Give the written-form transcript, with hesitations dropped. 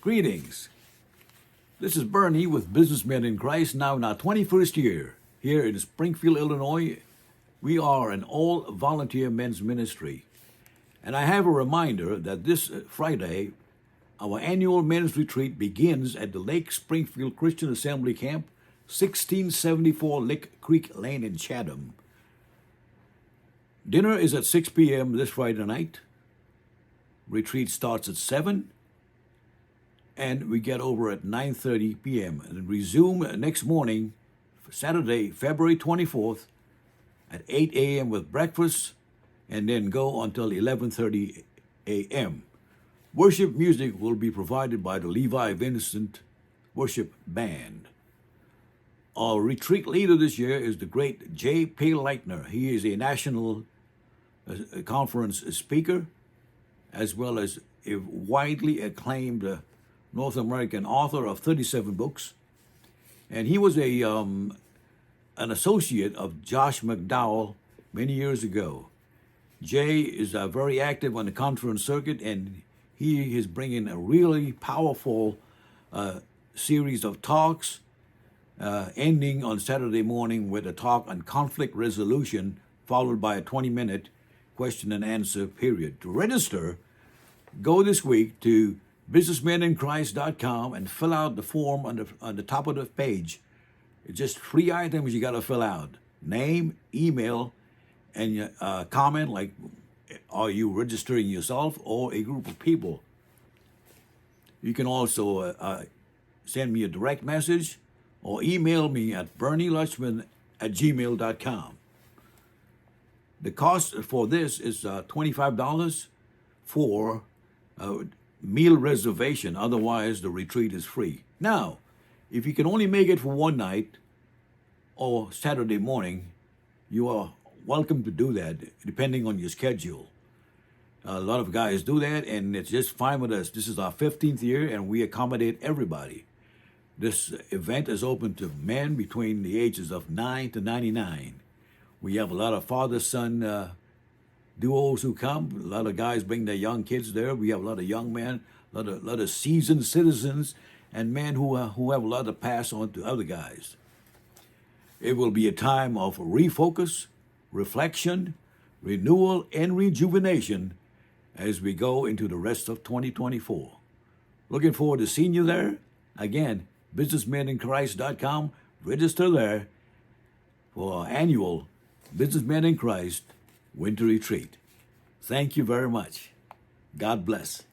Greetings. This is Bernie with Businessmen in Christ, now in our 21st year. Here in Springfield, Illinois, we are an all-volunteer men's ministry. And I have a reminder that this Friday, our annual men's retreat begins at the Lake Springfield Christian Assembly Camp, 1674 Lick Creek Lane in Chatham. Dinner is at 6 p.m. this Friday night. Retreat starts at 7, and we get over at 9:30 p.m. and resume next morning, Saturday, February 24th, at 8 a.m. with breakfast, and then go until 11:30 a.m. Worship music will be provided by the Levi Vincent Worship Band. Our retreat leader this year is the great J.P. Leitner. He is a national conference speaker, as well as a widely acclaimed North American author of 37 books. And he was an associate of Josh McDowell many years ago. Jay is very active on the conference circuit, and he is bringing a really powerful series of talks, ending on Saturday morning with a talk on conflict resolution, followed by a 20-minute question and answer period. To register, go this week to businessmeninchrist.com and fill out the form on the top of the page. It's just 3 items you got to fill out: name, email, and comment like, are you registering yourself or a group of people? You can also send me a direct message or email me at bernielutchman@gmail.com. The cost for this is $25 for meal reservation. Otherwise, the retreat is free. Now, if you can only make it for one night or Saturday morning, you are welcome to do that, depending on your schedule. A lot of guys do that, and it's just fine with us. This is our 15th year, and we accommodate everybody. This event is open to men between the ages of 9 to 99. We have a lot of father-son duos who come. A lot of guys bring their young kids there. We have a lot of young men, a lot of seasoned citizens, and men who have a lot to pass on to other guys. It will be a time of refocus, reflection, renewal, and rejuvenation as we go into the rest of 2024. Looking forward to seeing you there. Again, businessmeninchrist.com. Register there for our annual Businessmen in Christ Winter Retreat. Thank you very much. God bless.